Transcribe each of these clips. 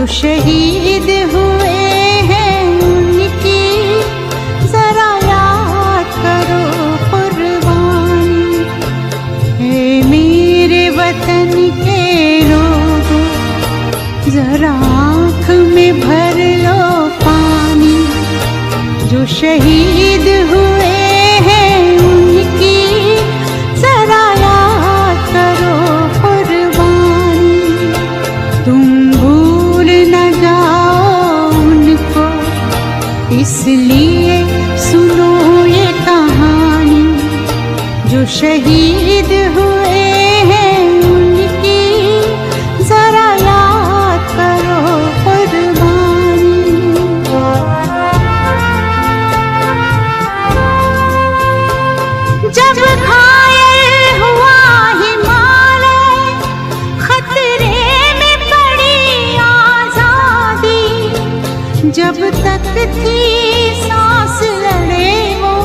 शहीद हुए हैं उनकी जरा याद करो कुर्बानी। हे मेरे वतन के लोगों, जरा आँख में भर लो पानी। जो शहीद हुए हैं उनकी जरा याद करो कुर्बानी। तुम इसलिए सुनो ये कहानी। जो शहीद हुए हैं उनकी जरा याद करो कुर्बानी। जब घायल हुआ हिमालय, खतरे में पड़ी आजादी, जब तक थी सांस लड़े वो,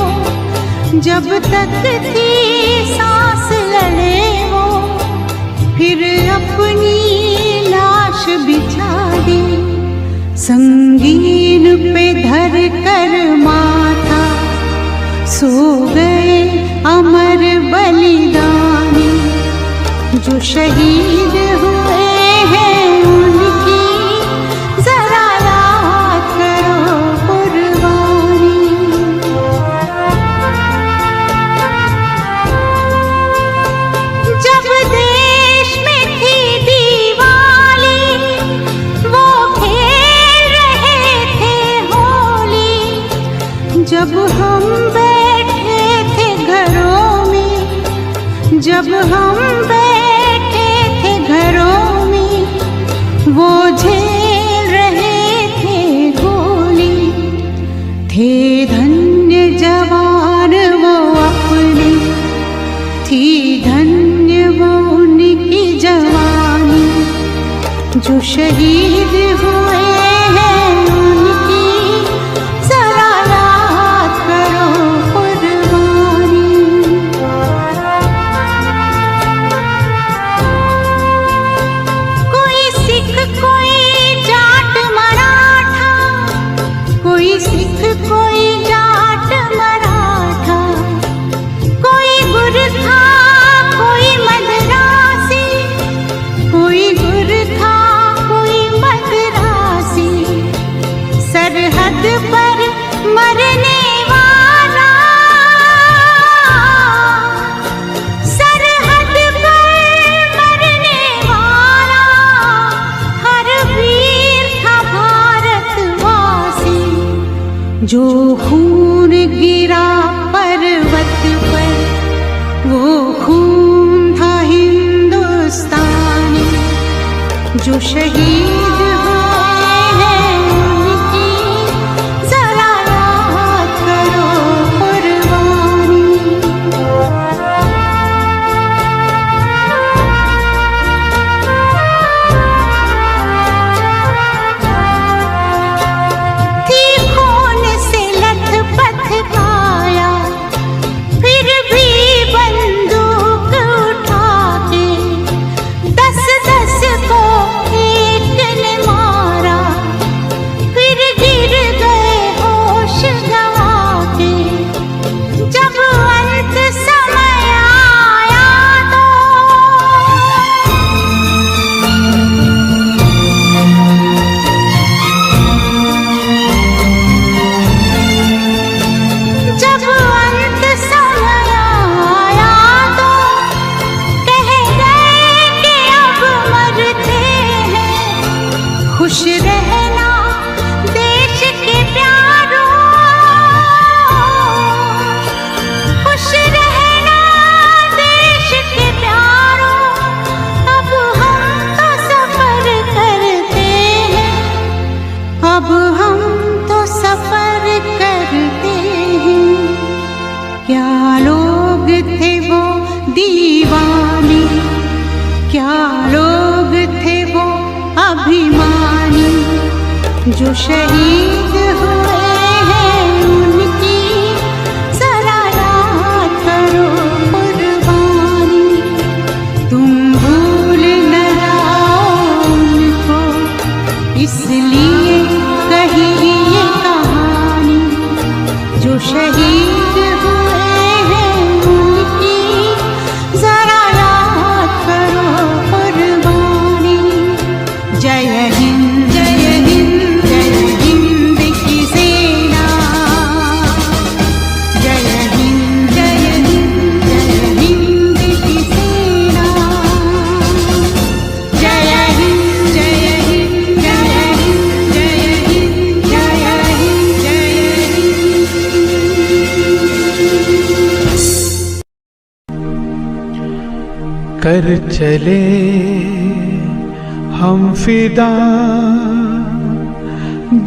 जब तक थी सांस लड़े वो, फिर अपनी लाश बिछा दी। संगीन पे धर कर माथा सो गए अमर बलिदानी। जो शहीद हुए हैं उनकी जरा याद करो कुर्बानी। जब देश में थी दिवाली, वो खेल रहे थे होली। जब हम बैठे थे घरों में, जब हम बैठे थे घरों में, वो झेल रहे थे गोली। थे धन्य जवान वो अपने, थी धन्य वो उनकी जवानी। जो शहीद हुए हैं उनकी जरा याद करो कुर्बानी। कोई सिख कोई जाट मराठा, कोई सिख कोई जाट मराठा, कोई गुरखा कोई मद्रासी, कोई गुरखा कोई मद्रासी। सरहद पर मरने वाला, सरहद पर मरने वाला, हर वीर था भारतवासी। जो खून गिरा पर्वत पर, वो खून था हिंदुस्तानी। जो शहीद हुए हैं उनकी जरा याद करो कुर्बानी। जो शहीद हुए हैं उनकी जरा याद करो कुर्बानी। तुम भूल न जाओ उनको, इसलिए कही ये कहानी। जो शहीद हुए हैं उनकी जरा याद करो कुर्बानी। जय हिंद जय हिंद जय हिंद की सेना। जय हिंद जय हिंद जय हिंद की सेना। जय हिंद जय हिंद जय हिंद जय हिंद जय हिंद जय हिंद। कर चले हम फिदा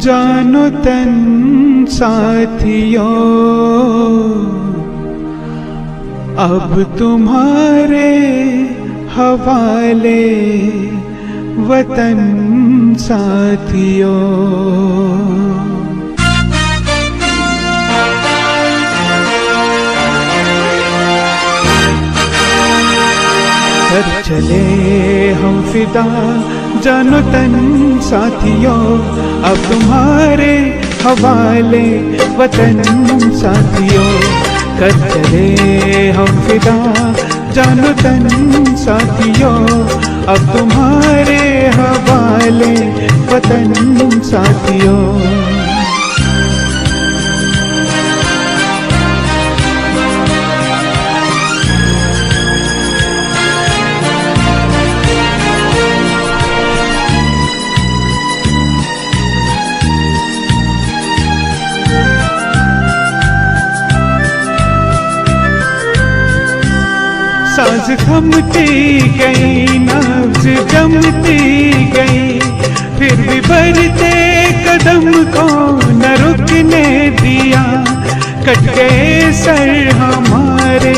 जानो तन साथियों, अब तुम्हारे हवाले वतन साथियों। कर चले हम फिदा जानो तन साथियों, अब तुम्हारे हवाले वतन साथियों। कर चले हम फिदा जानो तन साथियों, अब तुम्हारे हवाले वतन साथियों। सांस थमती गई, नब्ज जमती गई, फिर भी बढ़ते कदम को न रुकने दिया। कट गए सर हमारे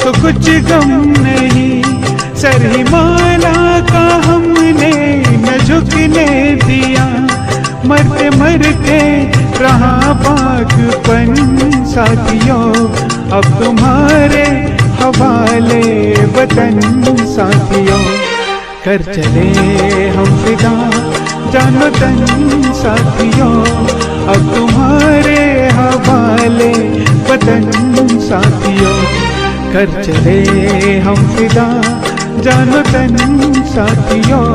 तो कुछ गम नहीं, सर हिमाला का हमने न झुकने दिया। मरते मरते रहा बागपन साथियों, अब तुम्हारे हवाले वतन साथियों। कर चले हम फिदा जानो तन साथियों, अब तुम्हारे हवाले वतन साथियों। कर चले हम फिदा जानो तन साथियों,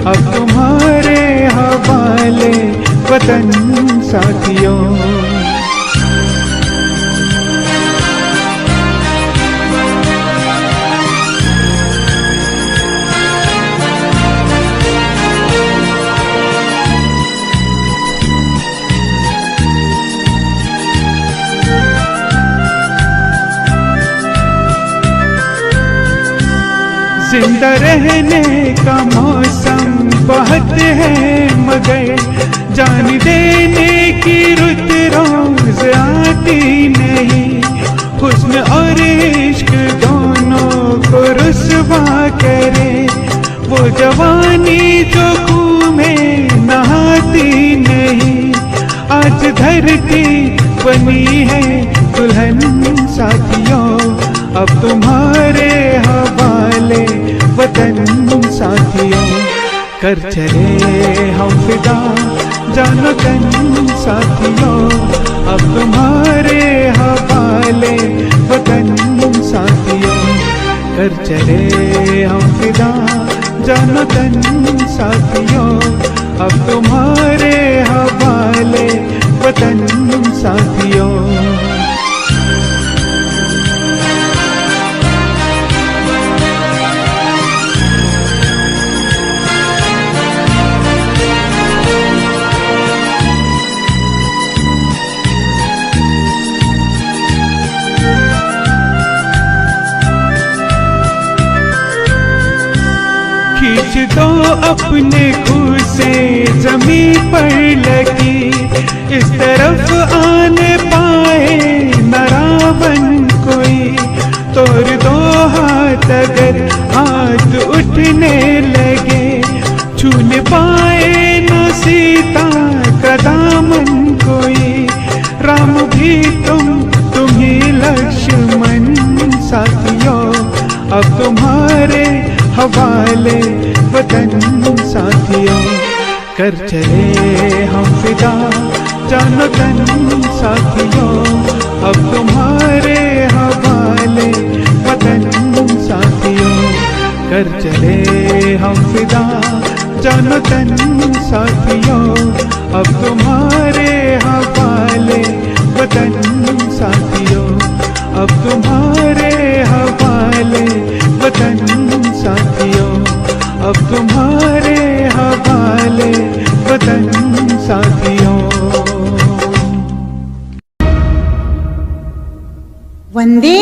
अब तुम्हारे हवाले वतन साथियों। जिंदा रहने का मौसम बहुत है, मगर जान देने की रुत रोज आती नहीं। हुस्न और इश्क दोनों को रुस्वा करे, वो जवानी जो खून में नहाती नहीं। आज धरती बनी है दुल्हन साथियों, अब तुम्हारे हवाले वतन साथियों। कर चले हम फिदा जानो तन साथियों, अब तुम्हारे हवाले वतन साथियों। कर चले हम फिदा जानो तन साथियों, अब तुम्हारे हवाले वतन साथियों। खींच दो अपने खूह से जमीन पर लगी, इस तरफ आने पाए न रावण कोई। तोड़ दो हाथ अगर हाथ उठने लगे, छूने पाए न सीता कोई, राम भी तुम ही लक्ष्मण साथियों, अब तुम्हारे हवाले वतन साथियों। कर चले हम फिदा जानो तन साथियों, अब तुम्हारे हवाले वतन साथियों। कर चले हम फिदा जानो तन साथियों, अब तुम्हारे हवाले वतन साथियों, अब तुम्हारे हवाले वतन साथियों, अब तुम्हारे हवाले वतन साथियों। वंदे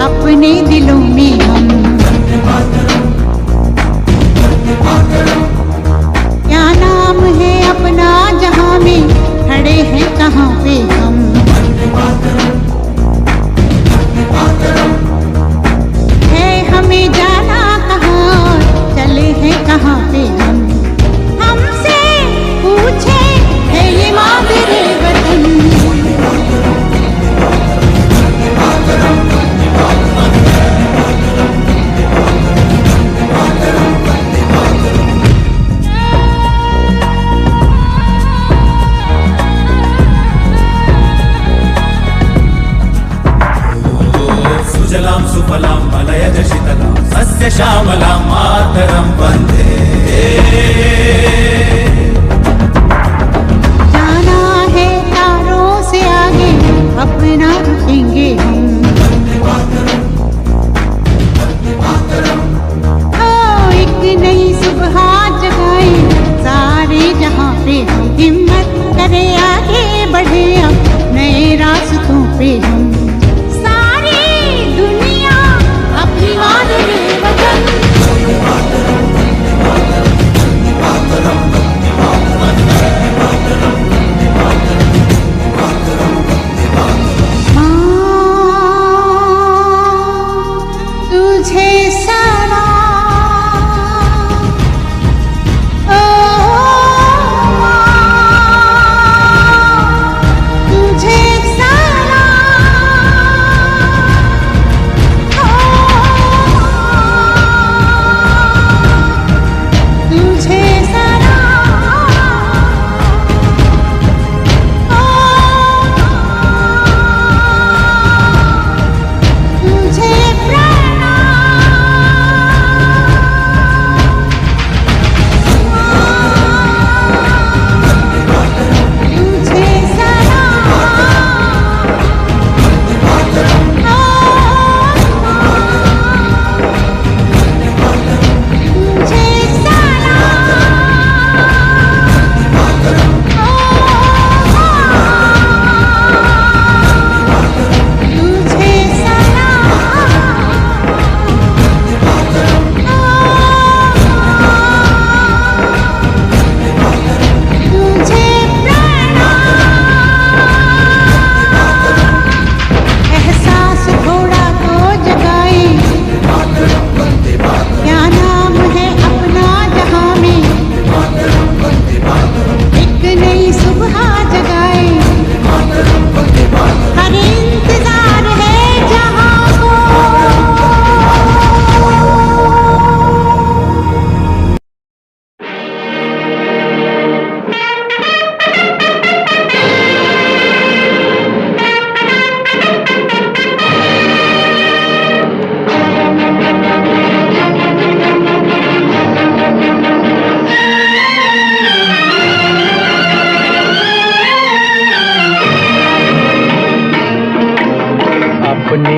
अपने दिलों में हम, क्या नाम है अपना जहां में, खड़े हैं कहाँ पे हम। है हमें जाना कहाँ, चले हैं कहाँ पे हम। हमसे पूछे है ये मादरे वतन, सुजलां सुफलां मलयज शीतलां सस्य श्यामलां मातरं वन्दे। जाना है तारों से आगे, अपना रुकेंगे हम। ओ एक नई सुबह जगाए सारे जहां पे हम, हिम्मत करे आगे बढ़े अब नए रास्तों पे हम। सारी दुनिया अपनी मादरे वतन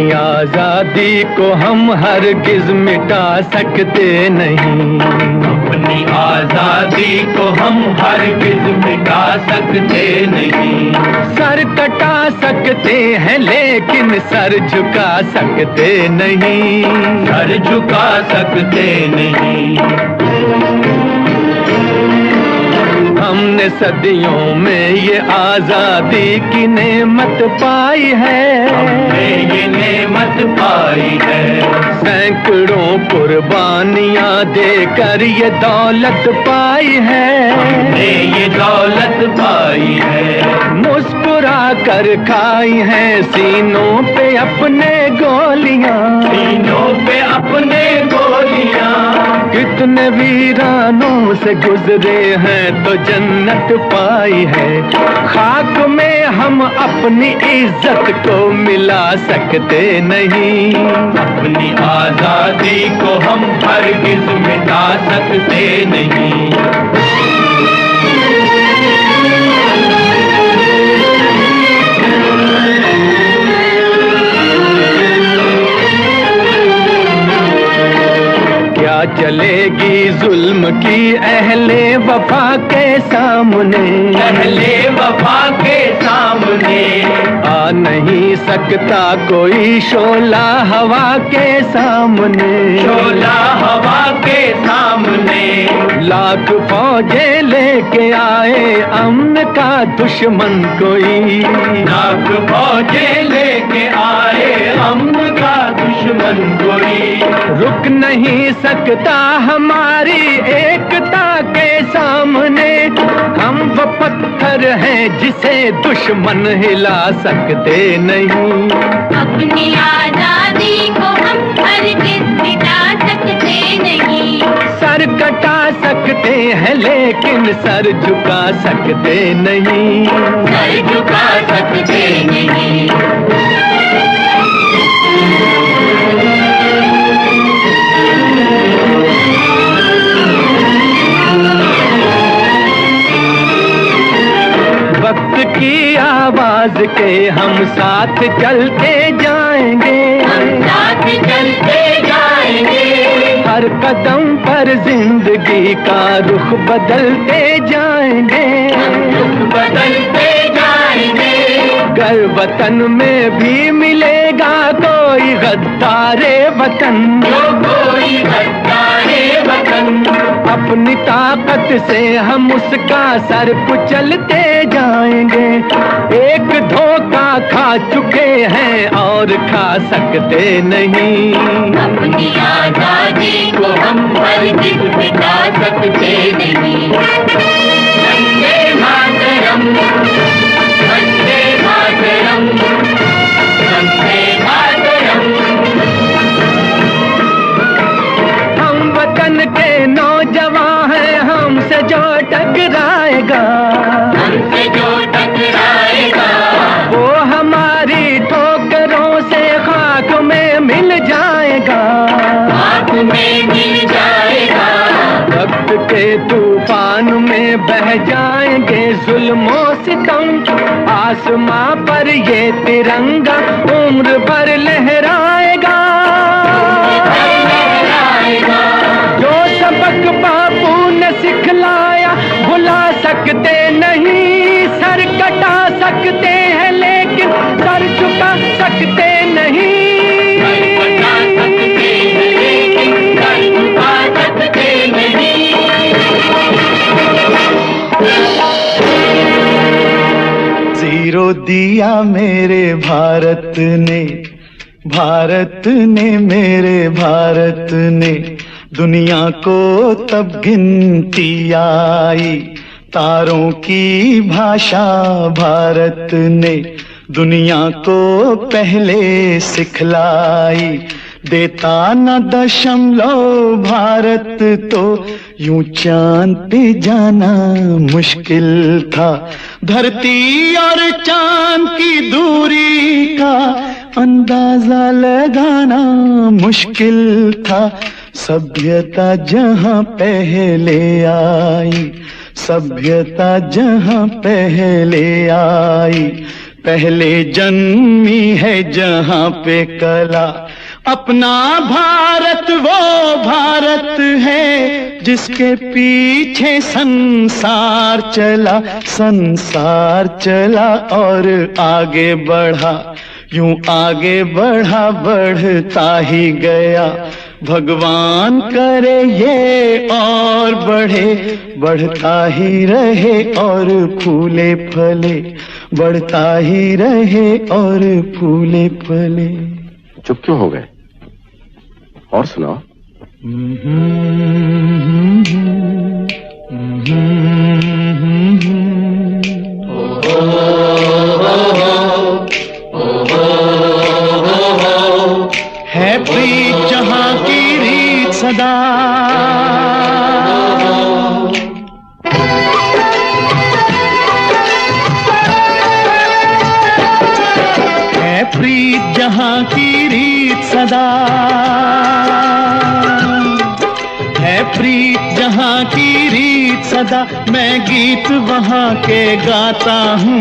अपनी आजादी को हम हरगिज मिटा सकते नहीं, अपनी आजादी को हम हरगिज मिटा सकते नहीं। सर कटा सकते हैं लेकिन सर झुका सकते नहीं, सर झुका सकते नहीं। हमने सदियों में ये आजादी की नेमत पाई है, हमने ये नेमत पाई है। सैकड़ों कुर्बानियां देकर ये दौलत पाई है, हमने ये दौलत पाई है। मुस्कुरा कर खाई है सीनों पे अपने गोलियां, सीनों पे अपने गोलियां। कितने वीरानों से गुजरे हैं तो जन्नत पाई है। खाक में हम अपनी इज्जत को मिला सकते नहीं, अपनी आजादी को हम हरगिज मिटा सकते नहीं। क्या चलेगी जुल्म की अहले वफा के सामने, अहले वफा के सामने। आ नहीं सकता कोई शोला हवा के सामने, शोला हवा के सामने। लाख फौजें लेके आए अमन का दुश्मन कोई, लाख फौजें लेके आए अमन का दुश्मन कोई। रुक नहीं सकता हमारी एकता के सामने। हम वो पत्थर हैं जिसे दुश्मन हिला सकते नहीं, अपनी आजादी को हम हरगिज मिटा सकते नहीं। सर कटा सकते हैं लेकिन सर झुका सकते नहीं, सर झुका सकते नहीं। वक्त की आवाज के हम साथ चलते जाएंगे, हम साथ चलते जाएंगे। हर कदम पर जिंदगी का रुख बदलते जाएंगे, रुख बदलते जाएंगे। गर वतन में भी मिलेगा कोई गद्दारे वतन, जो कोई गद्दारे वतन। अपनी ताकत से हम उसका सर कुचलते जाएंगे। एक धोखा खा चुके हैं और खा सकते नहीं, अपनी आजादी को हम हरगिज मिटा सकते नहीं। वंदे मातरम, वंदे मातरम, वंदे मातरम। हम वतन के नौजवान हैं, हमसे जो टकराएगा, हमसे जो टकराएगा, वो हमारी ठोकरों से खाक में मिल जाएगा, खाक में मिल जाएगा। वक्त के तूफान में बह जाएंगे जुल्मों सितम। आसमां पर ये तिरंगा उम्र भर लहराएगा, जो सबक बापू ने सिखलाया भुला सकते नहीं। सर कटा सकते हैं लेकिन सर झुका सकते नहीं, बचा सकते हैं लेकिन सर झुका सकते नहीं। जीरो दिया मेरे भारत ने, भारत ने मेरे भारत ने। दुनिया को तब गिनती आई, तारों की भाषा भारत ने दुनिया को पहले सिखलाई। देता न दशमलव भारत तो यूं चांद पे जाना मुश्किल था। धरती और चांद की दूरी का अंदाजा लगाना मुश्किल था। सभ्यता जहां पहले आई, सभ्यता जहां पहले आई, पहले जन्मी है जहां पे कला। अपना भारत वो भारत है जिसके पीछे संसार चला, संसार चला और आगे बढ़ा, यूं आगे बढ़ा बढ़ता ही गया। भगवान करे ये और बढ़े, बढ़ता ही रहे और फूले फले, बढ़ता ही रहे और फूले फले। चुप क्यों हो गए? और सुनाओ। है प्रीत जहां की रीत सदा, है प्रीत जहां की रीत सदा, है प्रीत जहां की रीत सदा। मैं गीत वहां के गाता हूँ,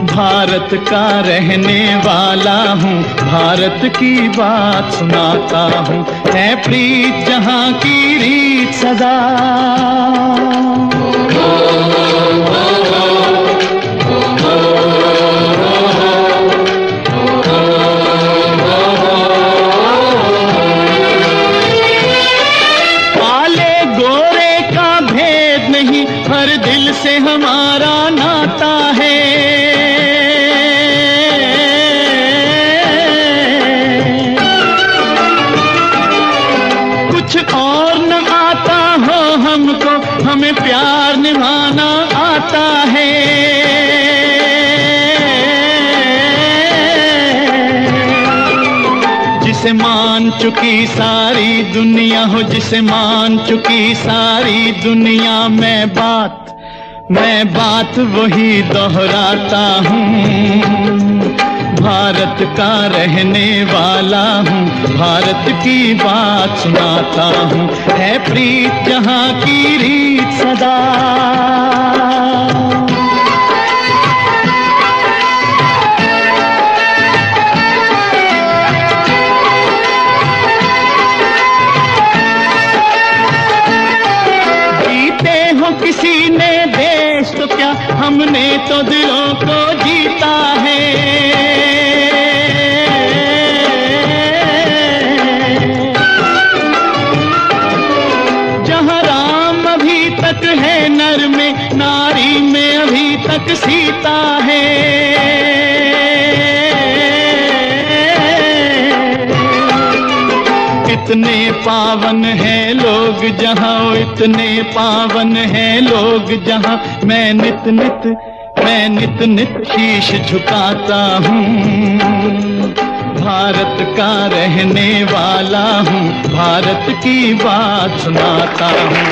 भारत का रहने वाला हूँ, भारत की बात सुनाता हूँ। है प्रीत जहां की रीत सदा। काले गोरे का भेद नहीं, हर दिल से हमारा नाता है। और न आता हो हमको, हमें प्यार निभाना आता है। जिसे मान चुकी सारी दुनिया हो, जिसे मान चुकी सारी दुनिया, मैं बात वही दोहराता हूँ। भारत का रहने वाला हूँ, भारत की बात सुनाता हूँ। है प्रीत जहां की रीत सदा। जीते हो किसी ने देश तो क्या, हमने तो दिलों को जीता है। है नर में, नारी में अभी तक सीता है। इतने पावन है लोग जहां, इतने पावन है लोग जहां, मैं नित नित शीश झुकाता हूँ। भारत का रहने वाला हूँ, भारत की बात सुनाता हूँ।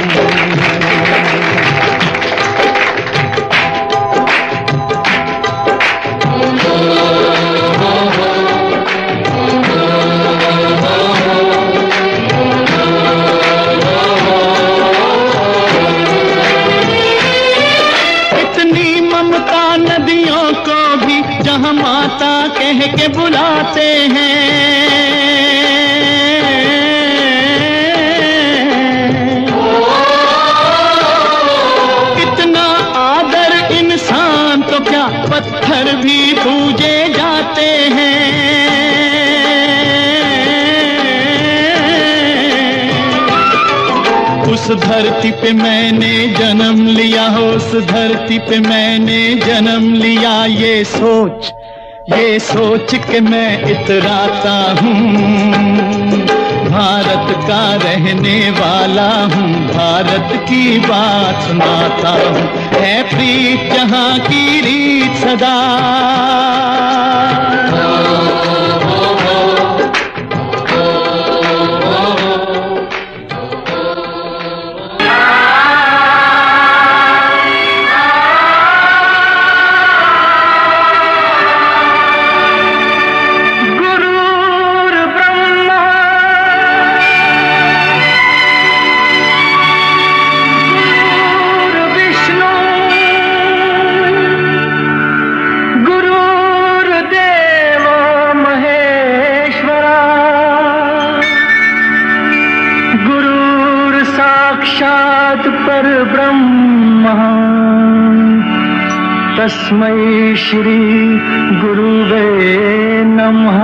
इतनी ममता नदियों को भी जहाँ माता कह के बुलाते हैं। इतना आदर इंसान तो क्या, पत्थर भी पूजे जाते हैं। उस धरती पे मैंने जन्म लिया हो, उस धरती पे मैंने जन्म लिया। ये सोच के मैं इतराता हूँ। भारत का रहने वाला हूँ, भारत की बात सुनाता हूँ। है प्रीत जहाँ की रीत सदा। तस्मै श्री गुरुवे नमः।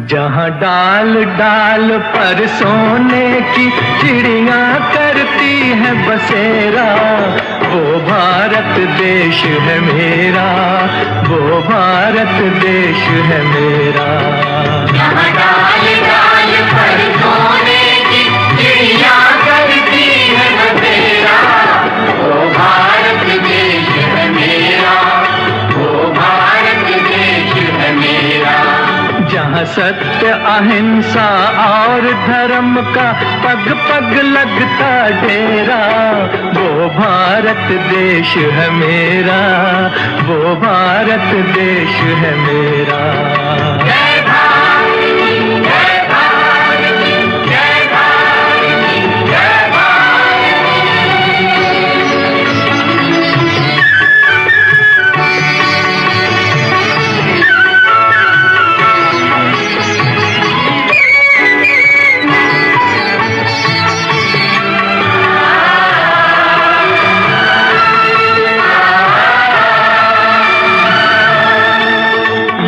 जहाँ डाल डाल पर सोने की चिड़िया करती है बसेरा, वो भारत देश है मेरा, वो भारत देश है मेरा। जहाँ डाल डाल पर सोने की चिड़िया करती है बसेरा, वो भारत देश है मेरा, वो भारत देश है मेरा। जहाँ सत्य अहिंसा और धर्म का पग पग लगता डेरा, वो भारत देश है मेरा, वो भारत देश है मेरा। जय भारत, जय भारत, जय भारत, जय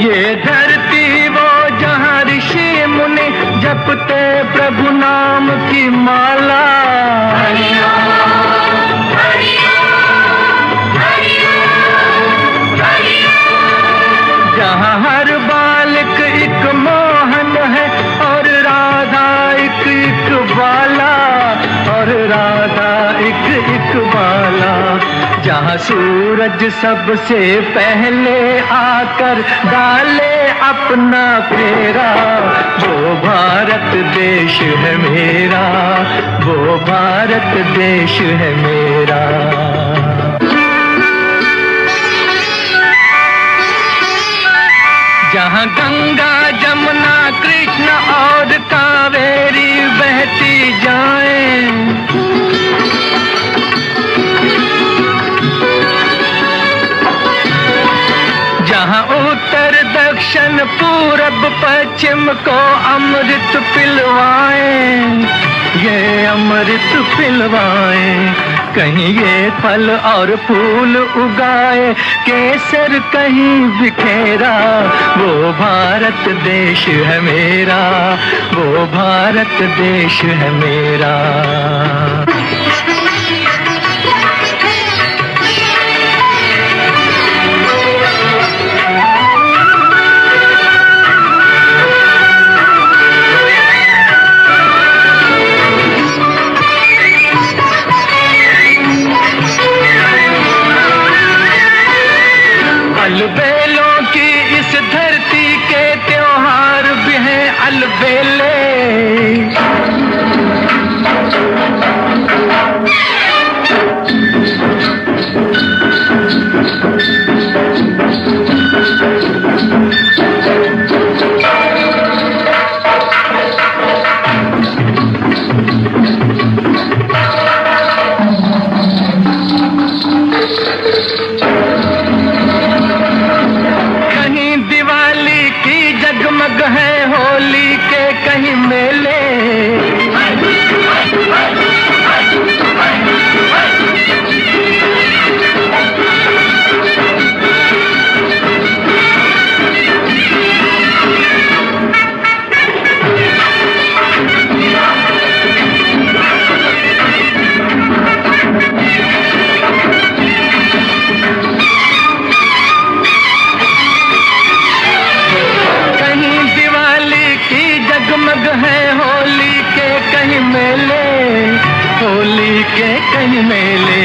ये धरती वो जहाँ ऋषि मुनि जपते प्रभु नाम की माला, जहाँ हर बालक एक मोहन है और राधा एक बाला, और राधा एक बाला। जहाँ सूरज सबसे पहले आकर डाले अपना फेरा, वो भारत देश है मेरा, वो भारत देश है मेरा। जहाँ गंगा जमुना कृष्ण और कावेरी बहती जाएं, जहाँ उत्तर दक्षिण पूरब पश्चिम को अमृत पिलवाएं, ये अमृत पिलवाएं। कहीं ये फल और फूल उगाए, केसर कहीं बिखेरा, वो भारत देश है मेरा, वो भारत देश है मेरा। अलबेलों की इस धरती के त्योहार भी हैं अलबेले, जगमग है होली के कहीं मेले, होली के कहीं मेले,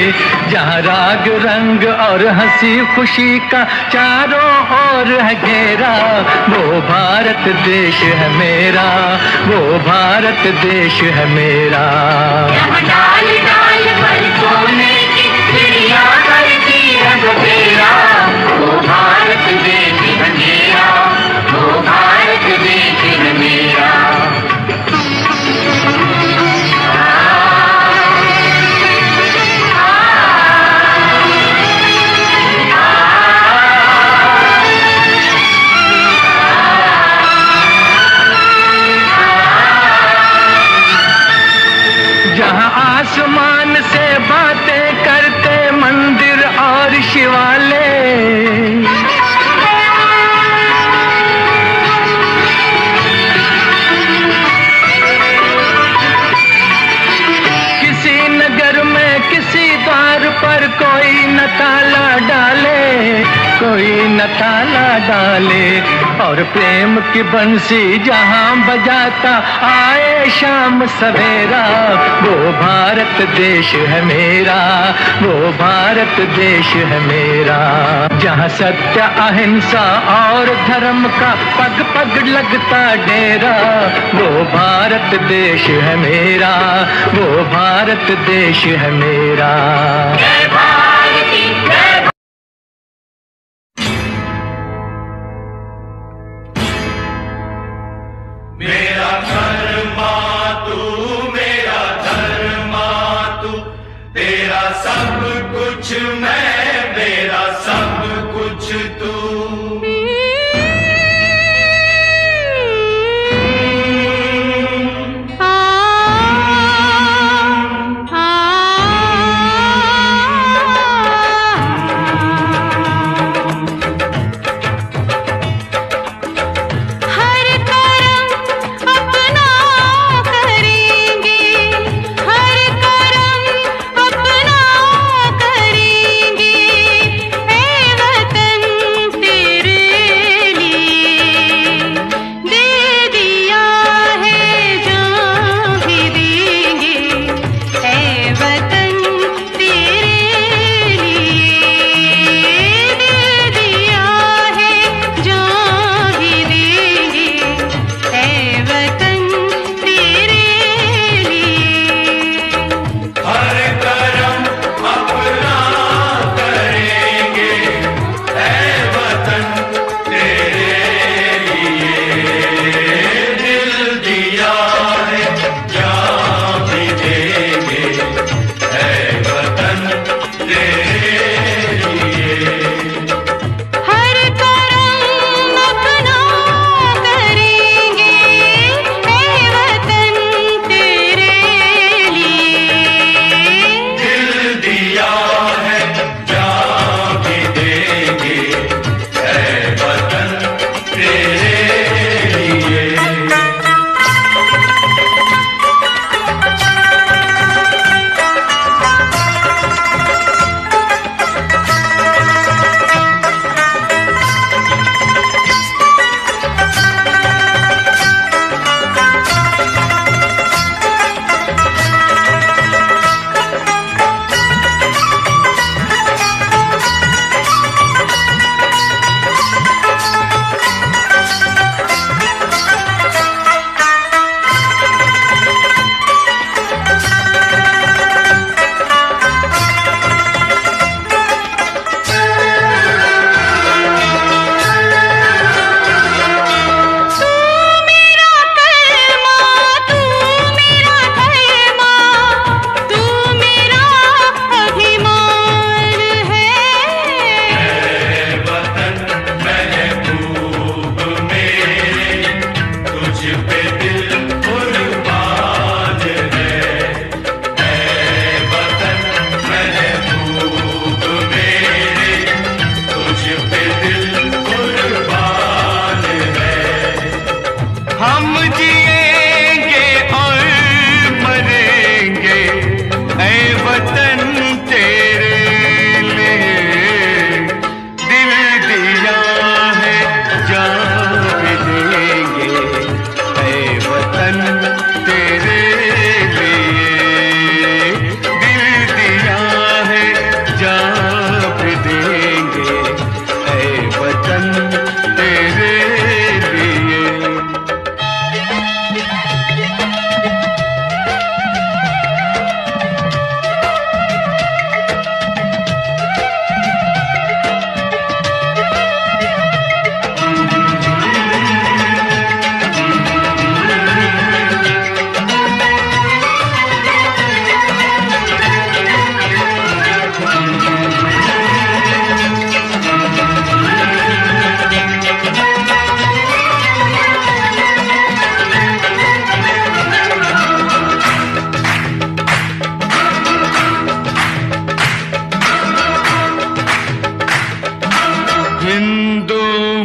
जहाँ राग रंग और हंसी खुशी का चारों ओर है घेरा, वो भारत देश है मेरा, वो भारत देश है मेरा। डाल डाल पर सोने की चिड़िया करती है बसेरा, वो भारत देश है मेरा, वो भारत देश है मेरा। ताला डाले और प्रेम की बंसी जहां बजाता आए शाम सवेरा। वो भारत देश है मेरा, वो भारत देश है मेरा, जहां सत्य अहिंसा और धर्म का पग पग लगता डेरा। वो भारत देश है मेरा, वो भारत देश है मेरा। जय भारती जय। मेरा कर्मा तू, मेरा धर्मा तू, तेरा सब कुछ मैं, मेरा सब कुछ तू।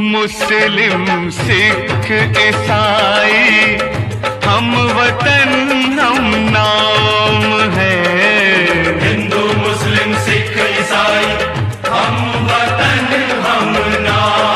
मुस्लिम सिख ईसाई हम वतन हम नाम है। हिंदू मुस्लिम सिख ईसाई हम वतन हम नाम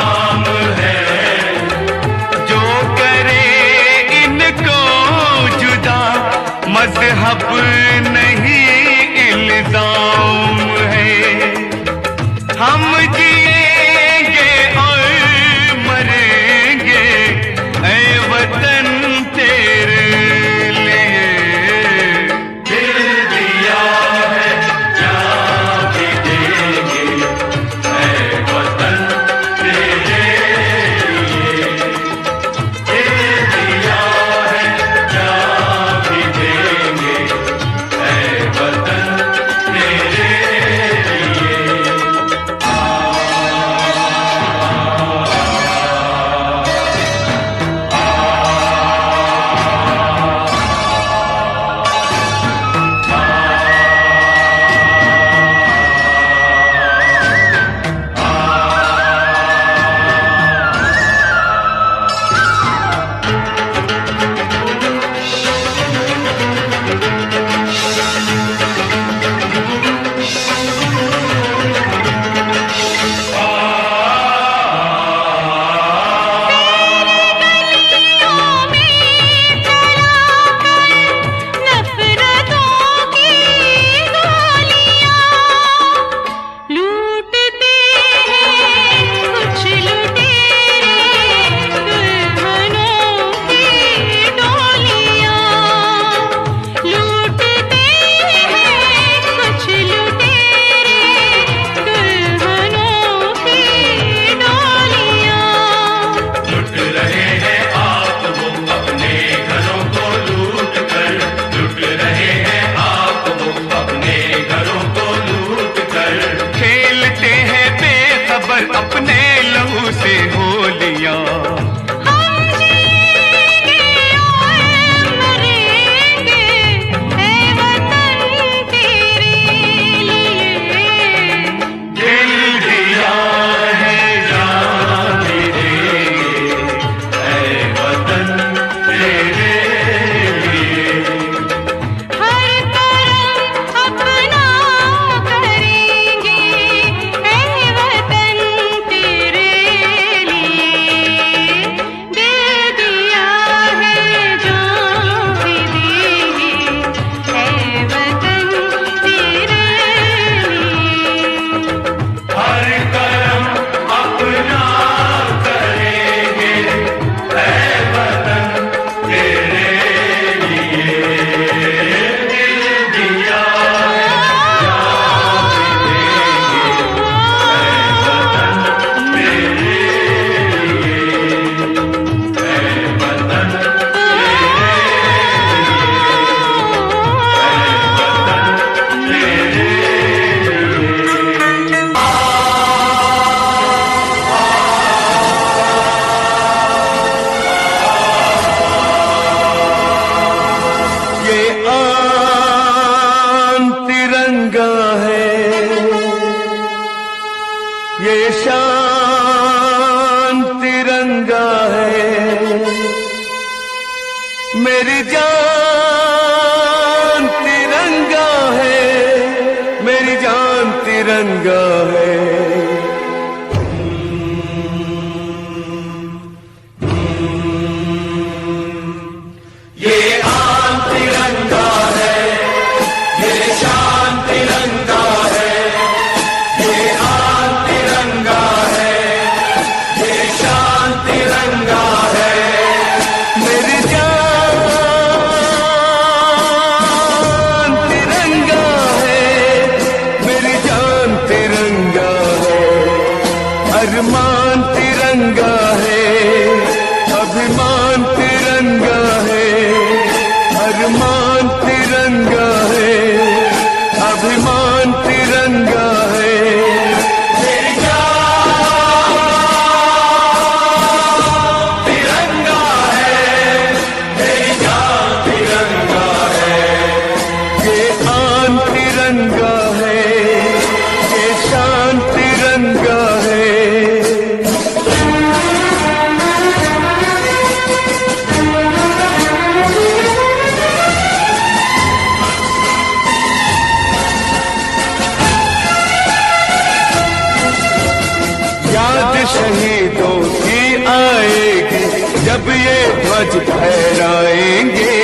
उम्मीदों की आएगी जब ये ध्वज फहराएंगे,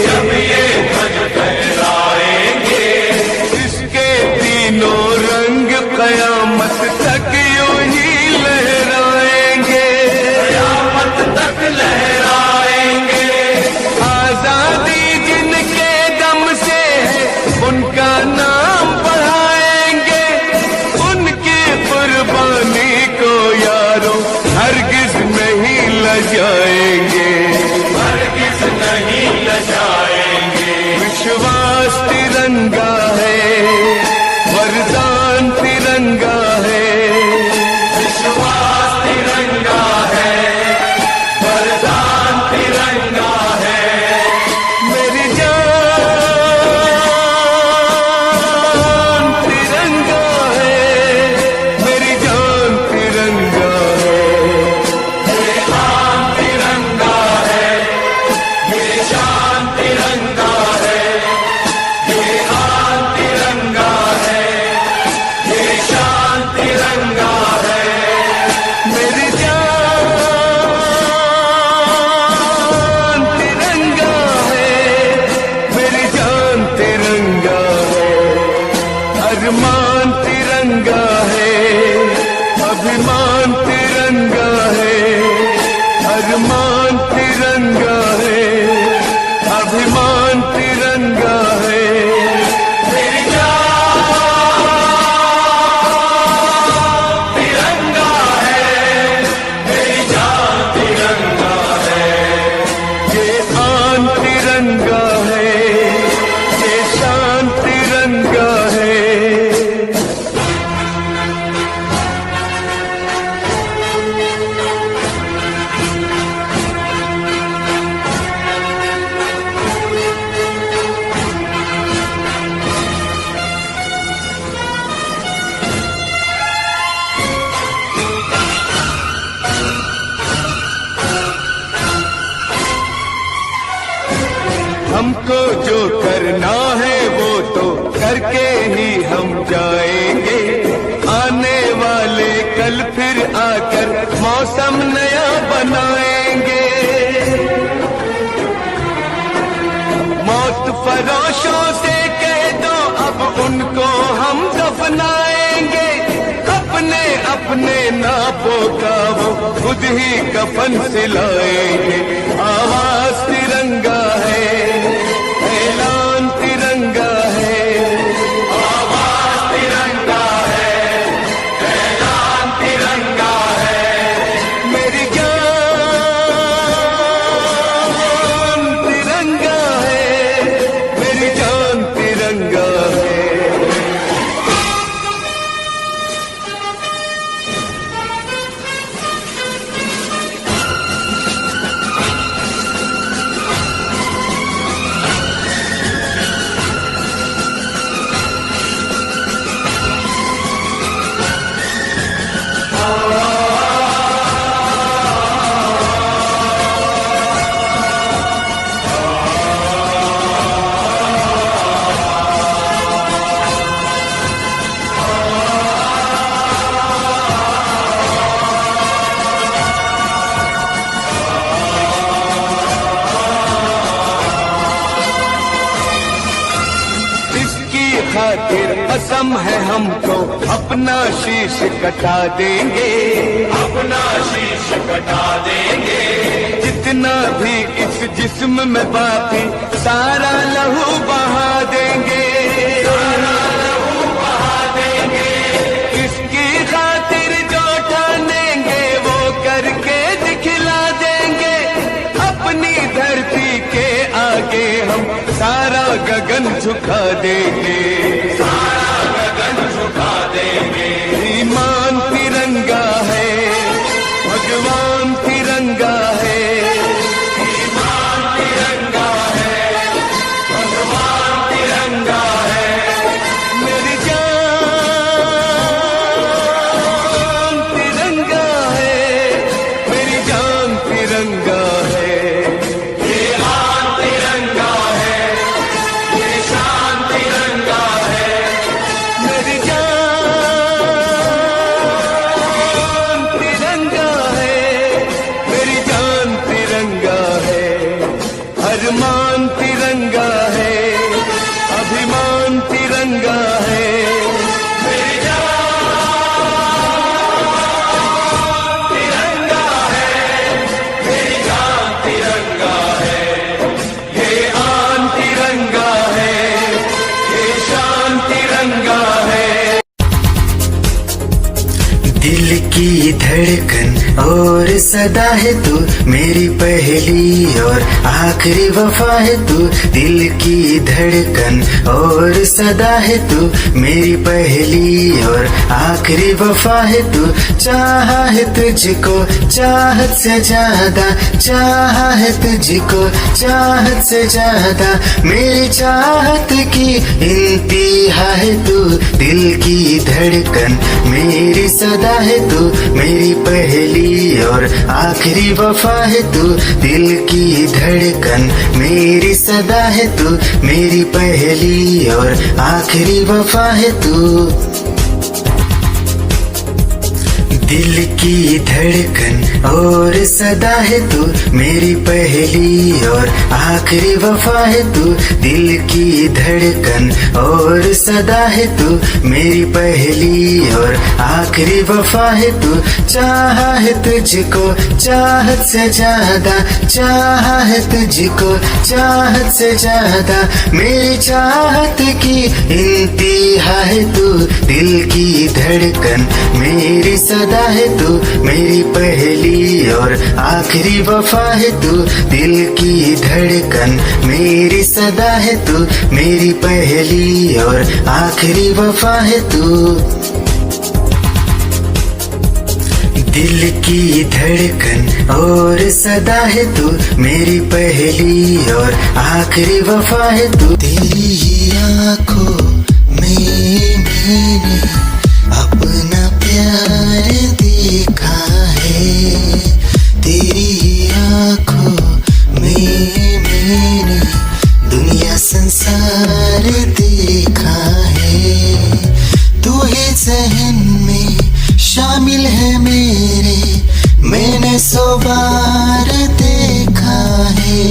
जब ये ध्वज फहराएंगे, इसके तीनों रंग कयामत तक यूं ही लहराएंगे, कयामत तक लहराएंगे। आजादी जिनके दम से है उनका नाम बढ़ाएंगे, उनकी कुर्बानी को यारों हरगिज नहीं लजाएंगे, हरगिज नहीं लजाएंगे। विश्वास तिरंगा है, वरदान तिरंगा है, विश्वास तिरंगा है, वरदान तिरंगा है। मेरी जान तिरंगा है, मेरी जान तिरंगा है, ये आन तिरंगा है, ये शान तिरंगा है, ये आन तिरंगा है, ये शान तिरंगा है। मेरी जान तिरंगा है, मेरी जान तिरंगा है, अरमान तिरंगा है, अभिमान तिरंगा है, अरमान तिरंगा है, अभिमान तिरंगा है। मेरी जान तिरंगा है, मेरी जान तिरंगा है। ये आन तिरंगा है, ये शान तिरंगा है। हमको जो करना है वो तो करके ही हम जाएंगे, आने वाले कल फिर आकर मौसम नया बनाएंगे, मौत फरोशों से कह दो अब उनको हम दफनाएंगे, अपने अपने नापों का वो खुद ही कफन सिलाएंगे। आवाज तिरंगा है, ऐलान तिरंगा है, आवाज तिरंगा है, ऐलान तिरंगा है। मेरी जान तिरंगा है, मेरी जान तिरंगा है। इसकी खातिर कसम है हमको अपना शीश कटा देंगे, अपना शीश कटा देंगे, जितना भी इस जिस्म में बाकी सारा लहू बहा देंगे, सारा लहू बहा देंगे। इसकी खातिर जो ठानेंगे वो करके दिखला देंगे, अपनी धरती के आगे हम सारा गगन झुका देंगे, सारा गगन झुका देंगे। ईमान तिरंगा है, भगवान तिरंगा है, ईमान तिरंगा है, भगवान तिरंगा है। मेरी जान तिरंगा है, मेरी जान तिरंगा है। ये आन तिरंगा है, ये शान तिरंगा है। मेरी जान तिरंगा है, धड़कन और सदा है तू मेरी पहली और आखिरी वफा है तू। दिल की धड़कन और सदा है तू मेरी पहली और आखिरी वफा है तू। चाहा है तुझको चाहत से ज्यादा, चाहा है तुझको चाहत से ज्यादा। मेरी चाहत की इंतहा है तू। दिल की धड़कन मेरी सदा है तू मेरी पहली और आखिरी वफा है तू। दिल की धड़कन मेरी सदा है तू मेरी पहली और आखिरी वफा है तू। दिल की धड़कन और सदा है तू मेरी पहली और आखिरी वफा है तू। दिल की धड़कन और सदा है तू मेरी पहली और आखिरी वफा है तू। चाहा है तुझको चाहत से ज्यादा, चाहा है तुझको चाहत से ज्यादा। मेरी चाहत की इंतहा है तू। दिल की धड़कन मेरी सदा है तू मेरी पहली और आखिरी वफा है तू। दिल की धड़कन मेरी सदा है तू मेरी पहली और आखिरी वफा है तू। दिल की धड़कन और सदा है तू मेरी पहली और आखिरी वफा है तू। तेरी ही आँखों में मैंने अपना प्यार देखा है। तेरी आँखों में मैंने दुनिया संसार देखा है। तू ही ज़हन में शामिल है मेरे, मैंने 100 बार देखा है।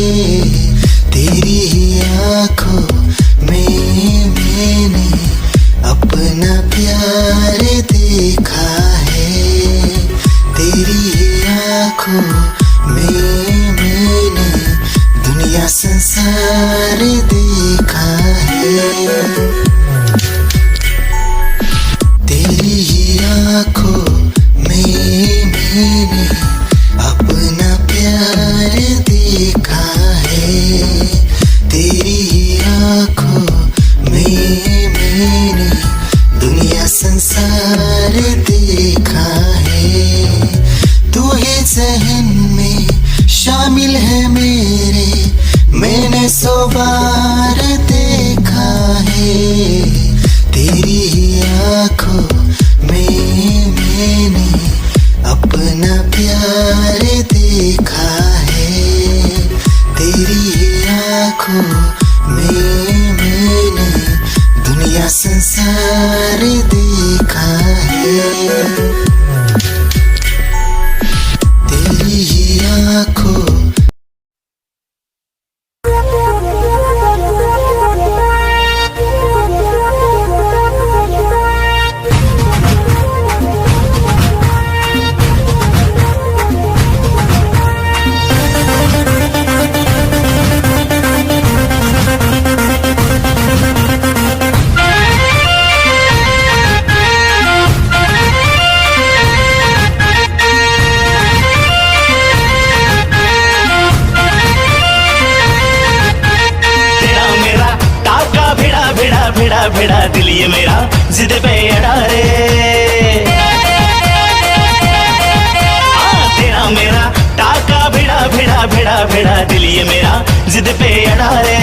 तेरी ही आँखों में मैंने अपना प्यार देखा है। तेरी आँखों में मैंने दुनिया संसार देखा है। तेरी ही आँखों में मैंने अपना प्यार देखा है। तेरी आँखों में मैंने दुनिया संसार देखा है। तू ही ज़हन में शामिल है मेरे, मैंने 100 बार देखा है। तेरी ही आँखों में मैंने अपना प्यार देखा है। तेरी ही आँखों में मैंने दुनिया संसार देखा है। तेरी ही आँखों भिड़ा भिड़ा दिल ये मेरा जिद पे अड़ा रे। तेरा मेरा टाका भिड़ा भिड़ा भिड़ा भिड़ा दिल ये मेरा जिद पे अड़ा रे।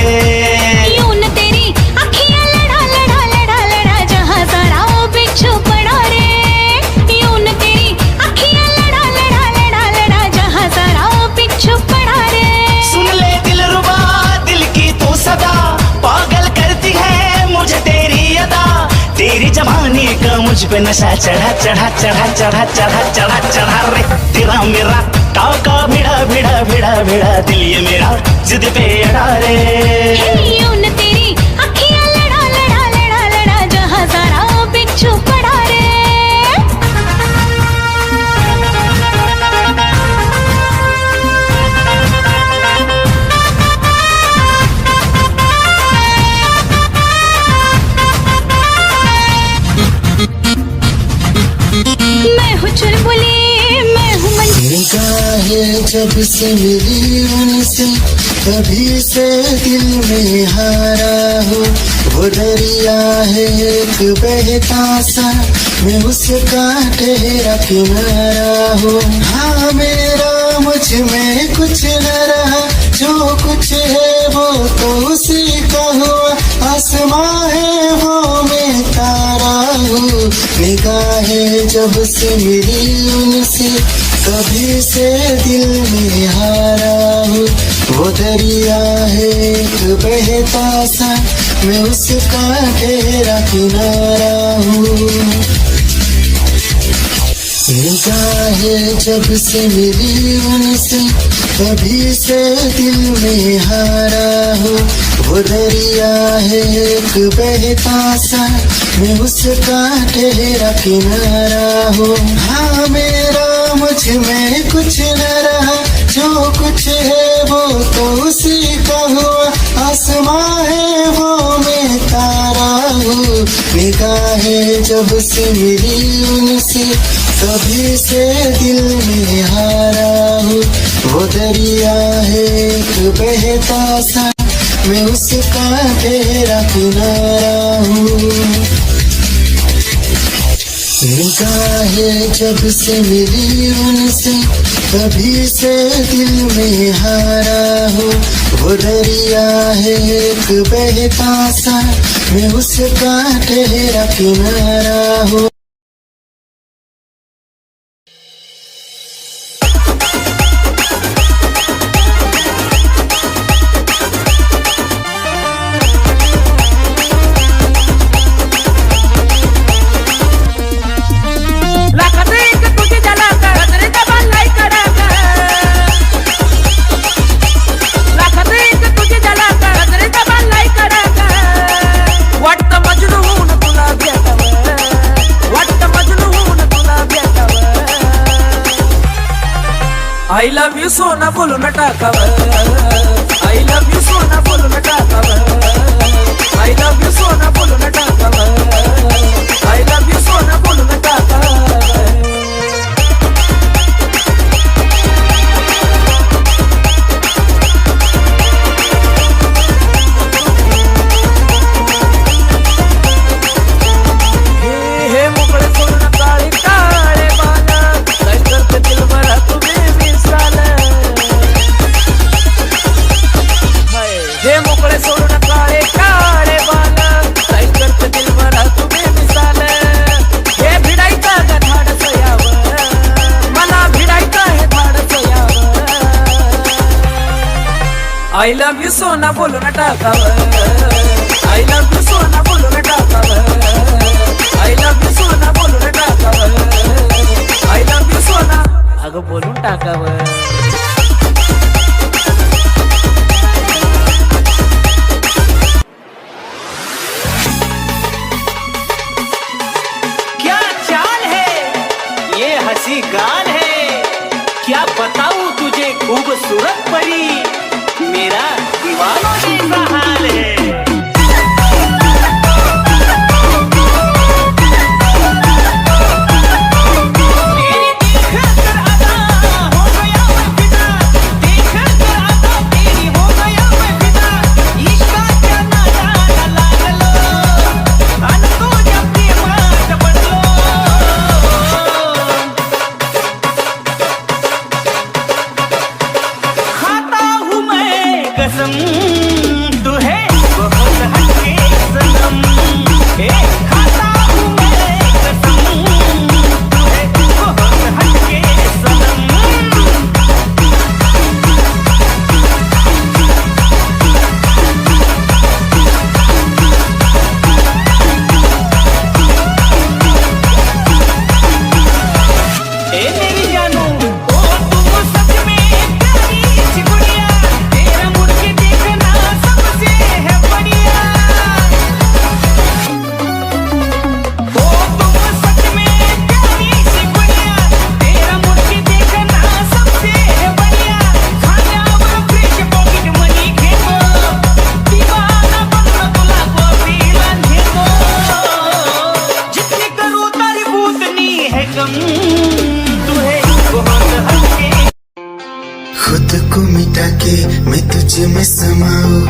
यूं न तेरी अखियां लड़ा लड़ा लड़ा लड़ा जहां सारा वो बिच्छू पड़ा रे। यूं न तेरी अखियां लड़ा लड़ा लड़ा लड़ा जहां सारा वो बिच्छू पड़ा रे। सुन ले दिलरुबा दिल की तू सदा पागल करती है मुझे तेरी अदा। तेरी जवानी का मुझ पे नशा चढ़ा चढ़ा चढ़ा चढ़ा चढ़ा चढ़ा चढ़ा रे। तेरा मेरा टाका भिड़ा भिड़ा भिड़ा भिड़ा दिल ये मेरा जिद पे अड़ा रे। यूं न तेरी अखियां लड़ा लड़ा लड़ा लड़ा जहां सारा वो बिच्छू पड़ा रे। मैं हूँ चुलबुली है जब से मिली उनसे तभी से दिल में हारा हो। वो दरिया है एक बहता सा मैं उसका ठहरा किनारा हो। हाँ मेरा मुझ में कुछ न रहा जो कुछ है वो तो उसी का हुआ। आसमां है वो मैं तारा हूँ। निगाहें जब से मिली उनसे कभी से दिल में हारा हूँ। वो दरिया है एक बहता सा मैं उसका ठहरा किनारा हूँ। निगाहें जब से मिली उनसे तभी से दिल में हारा हो। वो दरिया है एक बहता सा मैं उसका ठहरा किनारा हो। हाँ मेरा मुझ में कुछ न रहा जो कुछ है वो तो उसी का हुआ। आसमां है वो मैं तारा हूँ। निगाहें जब से मिली उनसे तभी से दिल में हारा हूँ। वो दरिया है एक बहता सा मैं उसका ठहरा किनारा हूँ। निगाहें जब से मिली उनसे तभी से दिल में हारा हूँ। वो दरिया है एक बहता सा मैं उसका ठहरा किनारा हूँ। I love you सोना बोलून टाकावं. I love you सोना बोलून टाकावं. I love you सोना बोलून टाकावं. I love you सोना बोलून टाकावं. हे मोकळे सोडून काळे काळे बाल काय करते दिल भरा तुम्ही हे मोकळे सोडून काळे काळे बाल काय करते दिल भरा तुम्ही मिसाल. हे भिडायचा ग धाडस यावं मला भिडायचा हे धाडस यावं. आय लव्ह यू सोना बोलून टाकावं. आय लव्ह यू सोना बोलून टाकावं. आय लव्ह यू सोना बोलून टाकावं. आय लव्ह यू सोना अगं बोलून टाकावं. गान है क्या बताऊं तुझे खूबसूरत परी मेरा दीवानों जैसा हाल है. तू है बहुत हटके सनम. खाता हूँ मैं कसम तू है बहुत हटके सनम. मेरी जानू ओ तुम सच में प्यारी सी गुड़िया तेरा मुड़ के देखना खुद को मिटा के मैं तुझ में समाऊं,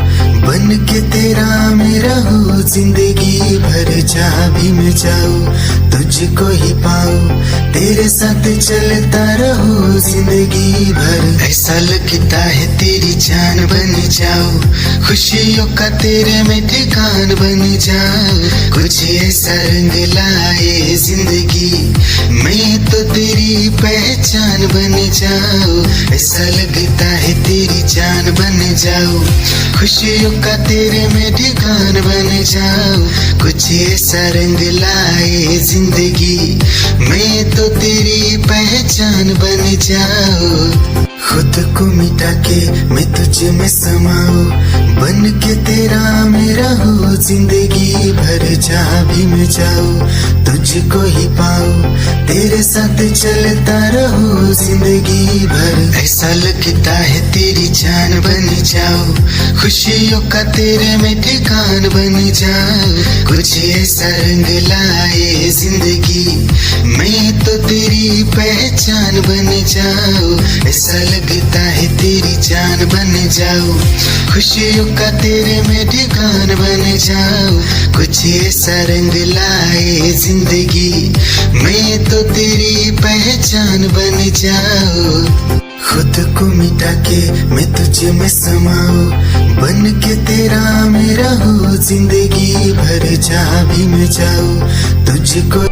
बन के तेरा मैं रहूं, जिंदगी भर जहाँ भी मैं जाऊं तुझको ही पाऊं, तेरे साथ चलता रहूं जिंदगी भर। ऐसा लगता है तेरी जान बन जाऊं, खुशियों का तेरे में ठिकान बन जाऊं, कुछ ऐसा रंग लाए जिंदगी मैं तो तेरी पहचान बन जाऊं। ऐसा लगता है तेरी जान बन जाऊं, खुशियों का तेरे में ठिकान बन जाऊं, कुछ ऐसा रंग लाए जिंदगी मैं तो तेरी पहचान बन जाऊं। खुद को मिटा के मैं तुझ में समाऊं, बन के तेरा मैं रहूं, जिंदगी भर जहाँ भी मैं जाऊं तुझको ही पाऊं, तेरे साथ चलता रहूं जिंदगी भर। ऐसा लगता है तेरी जान बन जाऊं, खुशियों का तेरे में ठिकान बन जाऊं, कुछ ऐसा रंग लाए जिंदगी मैं तो तेरी पहचान बन जाऊं। ऐसा लगता है तेरी जान बन जाऊं, खुशियों का तेरे में ठिकान बन जाऊं, कुछ ऐसा रंग लाए जिंदगी मैं तो तेरी पहचान बन जाऊं। खुद को मिटा के मैं तुझ में समाऊं, बन के तेरा मैं रहूं, जिंदगी भर जहाँ भी मैं जाऊं तुझको।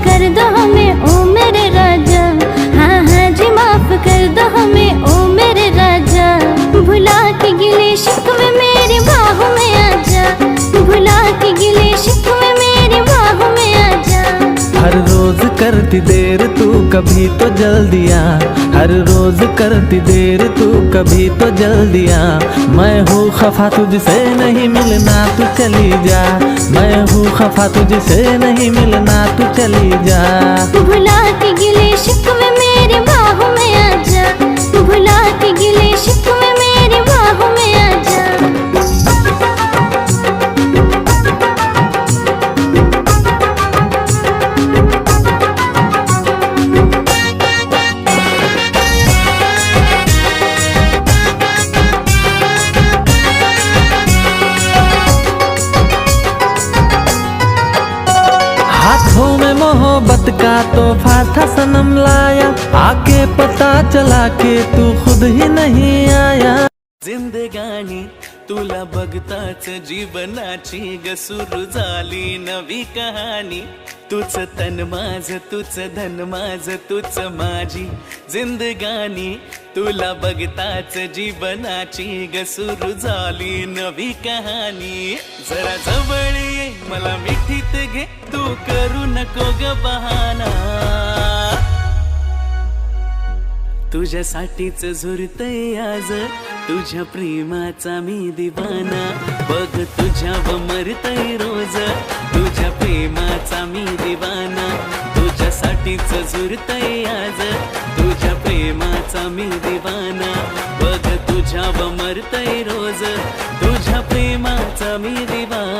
कर दो हमें ओ मेरे राजा, हाँ हाँ जी माफ कर दो हमें ओ मेरे राजा, भुला के गिले शिकवे मेरी बाहों में आजा, भुला के गिले शिकवे मेरी बाहों में आजा। हर रोज करती देर तू कभी तो जल्दी आ, हर रोज करती देर तू कभी तो जल्दी आ, मैं हूँ खफा तुझसे नहीं मिलना तू चली जा, मैं हूँ खफा तुझसे नहीं मिलना तू चली जा। भुला के गिले शिकवे मेरी बाहों में आजा, भुला के गिले शिकवे मेरी बाहों में आजा। हाथों में मोहब्बत का तोहफा था सनम लाया, आके पता चला के तू खुद ही नहीं आया। जिंदगानी तुला बघताच जीवनाची ग सुरू झाली नवी कहाणी, तुझ तन माझ तुझ धन माझ तुझ माझी जिंदगानी, तुला बघताच जीवनाची ग सुरू झाली नवी कहाणी। जरा जवळ ये मला मिठीत घे तू करू नको ग बहाना, तुझ्यासाठीच झुरतय आज तुझ्या प्रेमाचा मी दिवाना, बघ तुझ्यावर मरतय रोज तुझ्या प्रेमाचा मी दिवाना, तुझ्यासाठीच झुरतय आज तुझ्या प्रेमाचा मी दिवाना, बघ तुझ्यावर मरतय रोज तुझ्या प्रेमाचा मी दिवाना।